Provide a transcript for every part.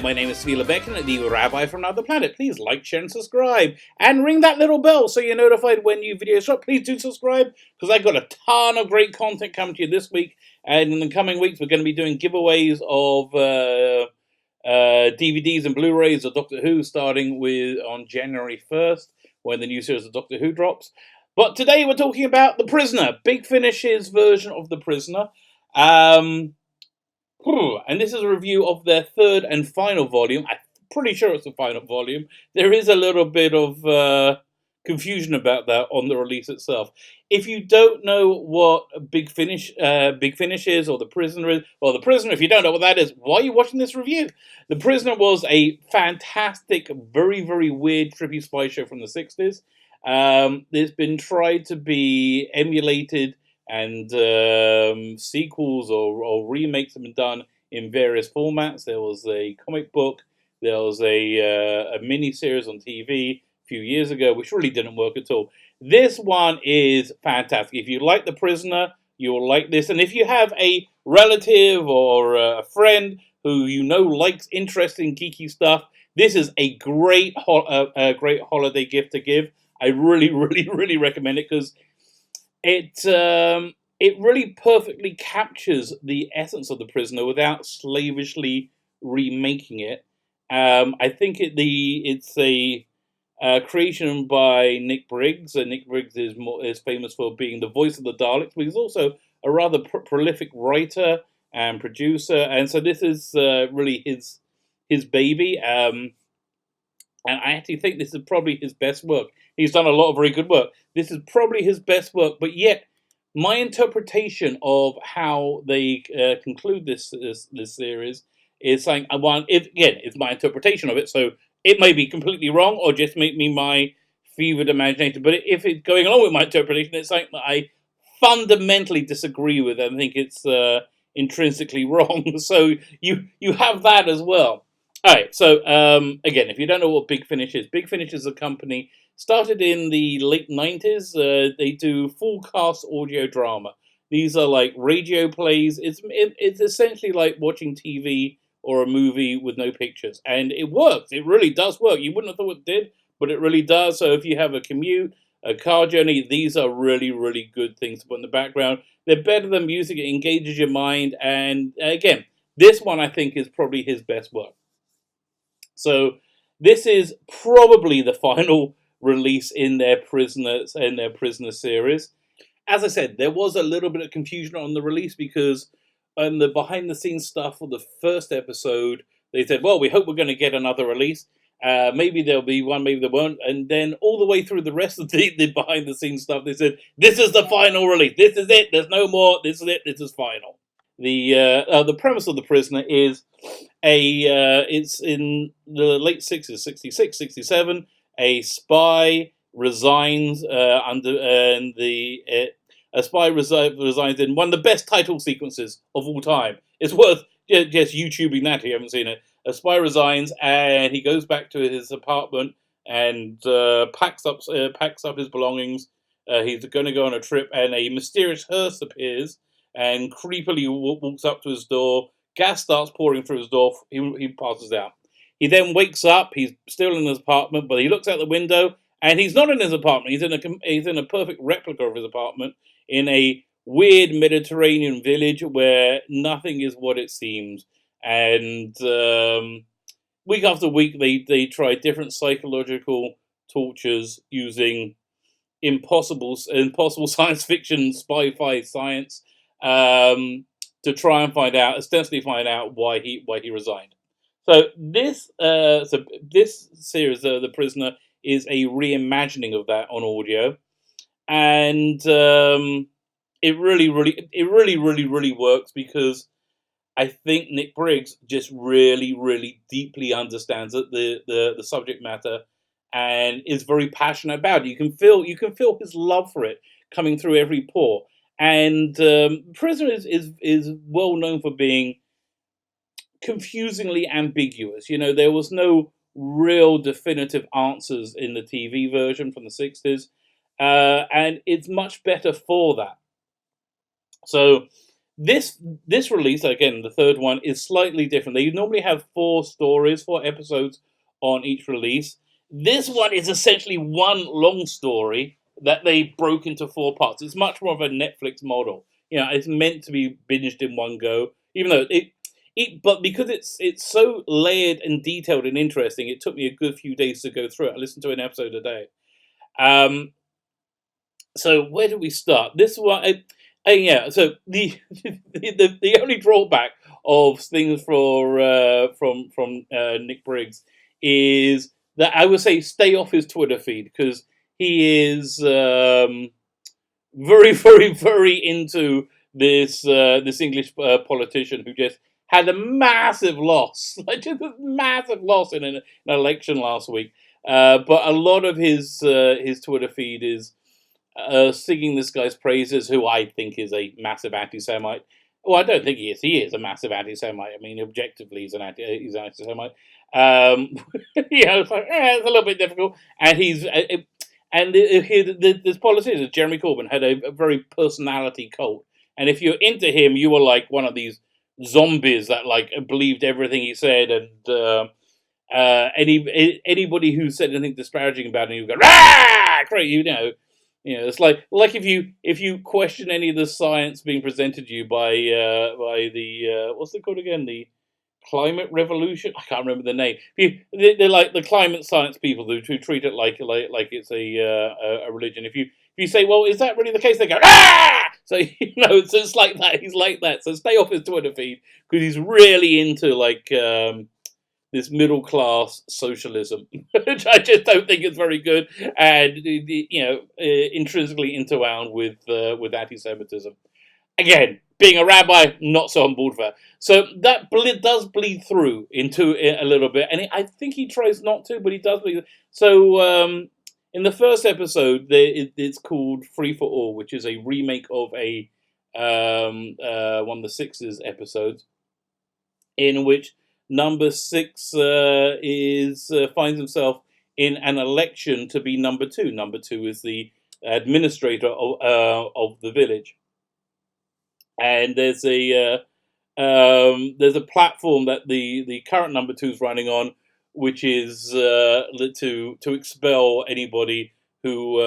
my name is Svila Beckon, the Rabbi from Another Planet. Please like, share, and subscribe. And ring that little bell so you're notified when new videos drop. Please do subscribe, because I've got a ton of great content coming to you this week. And in the coming weeks, we're going to be doing giveaways of DVDs and Blu-rays of Doctor Who, starting with on January 1st, when the new series of Doctor Who drops. But today we're talking about The Prisoner, Big Finish's version of The Prisoner. And this is a review of their third and final volume. I'm pretty sure it's the final volume. There is a little bit of confusion about that on the release itself. If you don't know what Big Finish is, or The Prisoner is, well, The Prisoner, if you don't know what that is, why are you watching this review? The Prisoner was a fantastic, very, very weird, trippy spy show from the 60s. It's been tried to be emulated, and sequels or remakes have been done in various formats. There was a comic book, there was a mini-series on TV a few years ago, which really didn't work at all. This one is fantastic. If you like The Prisoner, you'll like this. And if you have a relative or a friend who you know likes interesting, geeky stuff, this is a great holiday gift to give. I really, really, really recommend it, because it really perfectly captures the essence of The Prisoner without slavishly remaking it. I think it's a creation by Nick Briggs. Nick Briggs is famous for being the voice of the Daleks, but he's also a rather prolific writer and producer, and so this is really his baby. And I actually think this is probably his best work. He's done a lot of very good work. This is probably his best work, but yet my interpretation of how they conclude this series is saying, it's my interpretation of it, so it may be completely wrong or just make me my fevered imagination. But if it's going along with my interpretation, it's something that I fundamentally disagree with and think it's intrinsically wrong. So you have that as well. All right, so again, if you don't know what Big Finish is a company started in the late 90s. They do full cast audio drama. These are like radio plays. It's essentially like watching TV or a movie with no pictures. And it works. It really does work. You wouldn't have thought it did, but it really does. So if you have a commute, a car journey, these are really, really good things to put in the background. They're better than music. It engages your mind. And again, this one I think is probably his best work. So this is probably the final release in their Prisoner series. As I said, there was a little bit of confusion on the release, because on the behind the scenes stuff for the first episode, they said, well, we hope we're going to get another release. Maybe there'll be one, maybe there won't. And then all the way through the rest of the behind the scenes stuff, they said, this is the final release. This is it. There's no more. This is it. This is final. The premise of The Prisoner is it's in the late 60s, 66, 67. A spy resigns resigns in one of the best title sequences of all time. It's worth just YouTubing that if you haven't seen it. A spy resigns, and he goes back to his apartment and packs up his belongings. He's going to go on a trip, and a mysterious hearse appears and creepily walks up to his door. Gas starts pouring through his door. He passes out. He then wakes up. He's still in his apartment, but he looks out the window, and he's not in his apartment. He's in a perfect replica of his apartment in a weird Mediterranean village where nothing is what it seems. And week after week, they try different psychological tortures using impossible science fiction, spy-fi science, to try and ostensibly find out why he resigned. So this series, The Prisoner, is a reimagining of that on audio, and it really works, because I think Nick Briggs just really, really deeply understands the subject matter and is very passionate about it. You can feel his love for it coming through every pore. And Prisoner is well known for being confusingly ambiguous. There was no real definitive answers in the TV version from the 60s, and it's much better for that. So This release, again, the third one, is slightly different. They normally have 4 episodes on each release. This one is essentially one long story that they broke into 4 parts. It's much more of a Netflix model. It's meant to be binged in one go, even though but because it's so layered and detailed and interesting, it took me a good few days to go through it. I listened to an episode a day. So where do we start? This one, yeah. So the only drawback of things from Nick Briggs is that I would say stay off his Twitter feed, because he is very, very, very into this English politician who just had a massive loss, like just a massive loss in an election last week. But a lot of his Twitter feed is singing this guy's praises, who I think is a massive anti-Semite. Well, I don't think he is. He is a massive anti-Semite. I mean, objectively, he's an anti-Semite. It's like it's a little bit difficult, and this politician, Jeremy Corbyn, had a very personality cult, and if you're into him, you were like one of these zombies that like believed everything he said, and anybody who said anything disparaging about him, you go rah, great, it's like if you question any of the science being presented to you by the what's it called again, the climate revolution. I can't remember the name. They're like the climate science people who treat it like it's a religion. If you say, well, is that really the case? They go, ah! So so it's like that. He's like that. So stay off his Twitter feed, because he's really into like this middle class socialism, which I just don't think is very good, and intrinsically interwound with anti-Semitism. Again, being a rabbi, not so on board for that. So that does bleed through into it a little bit, and I think he tries not to, but he does bleed. So in the first episode, it's called Free for All, which is a remake of a one of the Sixes episodes, in which number 6 finds himself in an election to be number 2. Number 2 is the administrator of the village. And there's a platform that the current number 2 is running on, which is to expel anybody who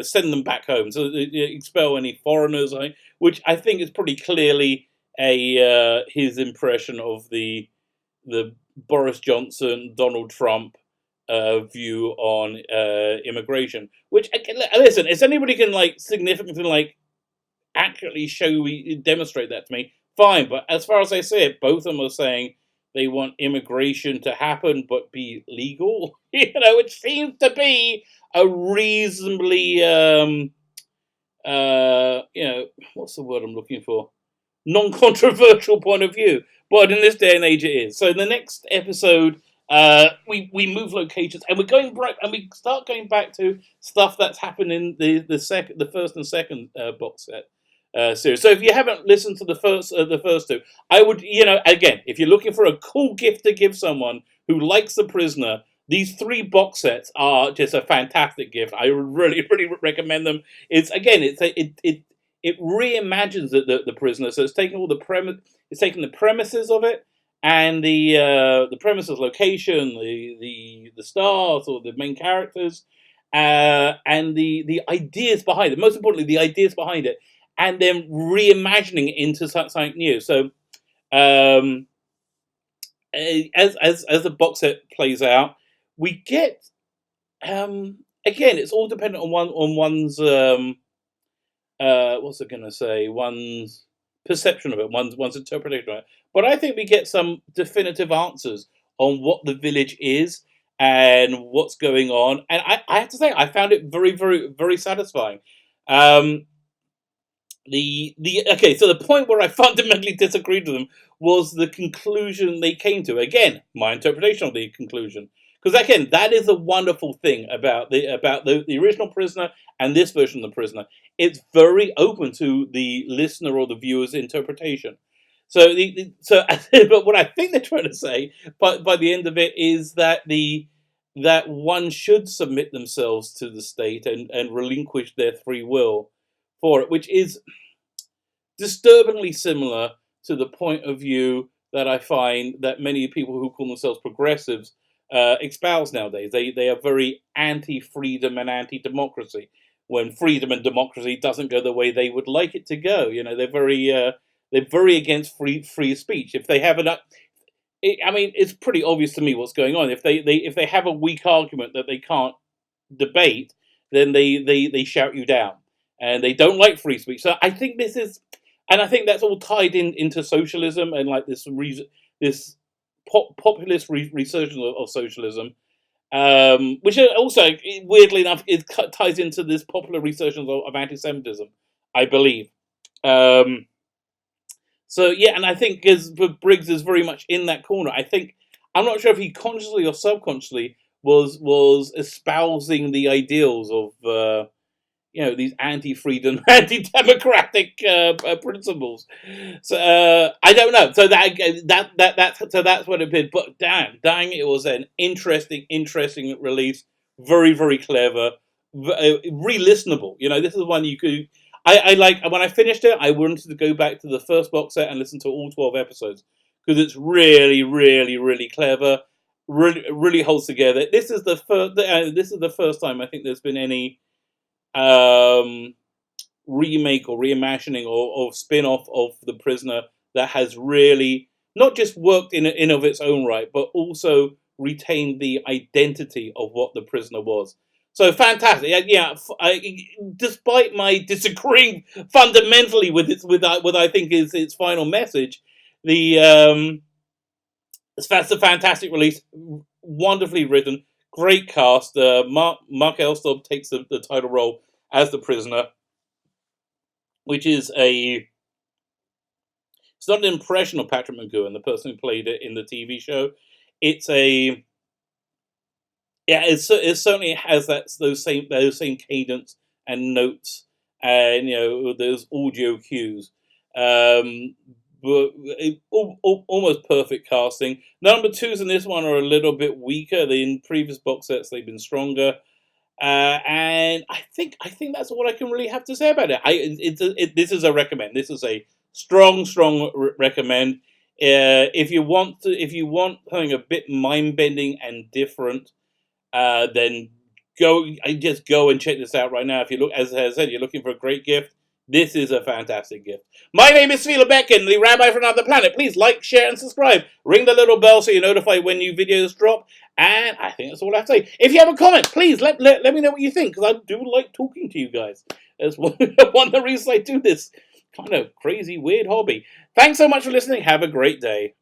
send them back home. So expel any foreigners, which I think is pretty clearly his impression of the Boris Johnson, Donald Trump view on immigration. Which, listen, if anybody can significantly accurately demonstrate that to me, fine. But as far as I see it, both of them are saying they want immigration to happen but be legal. Which seems to be a reasonably what's the word I'm looking for? Non-controversial point of view. But in this day and age, it is. So in the next episode, we move locations, and we're going back, and we start going back to stuff that's happened in the first and second box set series. So if you haven't listened to the first 2, I would, again, if you're looking for a cool gift to give someone who likes The Prisoner, these 3 box sets are just a fantastic gift. I really, really recommend them. It reimagines the Prisoner. So it's taking the premises of it, and the premises, location, the stars or the main characters, and the ideas behind it. Most importantly, the ideas behind it, and then reimagining it into something new. So as the box set plays out, we get again, it's all dependent on one's what's it going to say? One's perception of it, one's interpretation of it. But I think we get some definitive answers on what the village is and what's going on. And I have to say, I found it very, very, very satisfying. Okay, so the point where I fundamentally disagreed with them was the conclusion they came to. Again, my interpretation of the conclusion. Because again, that is a wonderful thing about the original Prisoner and this version of The Prisoner. It's very open to the listener or the viewer's interpretation. So, but what I think they're trying to say by the end of it is that that one should submit themselves to the state and relinquish their free will for it, which is disturbingly similar to the point of view that I find that many people who call themselves progressives espouse nowadays. They are very anti-freedom and anti-democracy. When freedom and democracy doesn't go the way they would like it to go, they're very against free speech. If they have I mean, it's pretty obvious to me what's going on. If they have a weak argument that they can't debate, then they shout you down, and they don't like free speech. So I think this is, and I think that's all tied into socialism and like this populist resurgence of socialism, which also weirdly enough ties into this popular resurgence of anti-Semitism, I believe. Um, so yeah, and I think as Briggs is very much in that corner. I think I'm not sure if he consciously or subconsciously was espousing the ideals of these anti-freedom, anti-democratic principles. So I don't know. So that's what it did. But dang, it was an interesting release. Very, very clever, re-listenable. This is one you could. I like when I finished it. I wanted to go back to the first box set and listen to all 12 episodes because it's really, really, really clever. Really, really holds together. This is the first. This is the first time I think there's been any remake or reimagining or spin-off of The Prisoner that has really not just worked in of its own right, but also retained the identity of what The Prisoner was. So fantastic! Yeah, despite my disagreeing fundamentally with what I think is its final message, that's a fantastic release, wonderfully written, great cast. Mark Elstob takes the title role as the prisoner, which is it's not an impression of Patrick McGoohan, the person who played it in the TV show. It certainly has those same cadence and notes, and those audio cues. But almost perfect casting. Number twos in this one are a little bit weaker. In previous box sets, they've been stronger. And I think that's all I can really have to say about it. This is a recommend. This is a strong recommend. If you want something a bit mind bending and different, then just go and check this out right now. If you look, as I said, you're looking for a great gift. This is a fantastic gift. My name is Svi Lebekin, the Rabbi from Another Planet. Please like, share, and subscribe. Ring the little bell so you're notified when new videos drop. And I think that's all I have to say. If you have a comment, please let me know what you think, because I do like talking to you guys. That's one of the reasons I do this kind of crazy, weird hobby. Thanks so much for listening. Have a great day.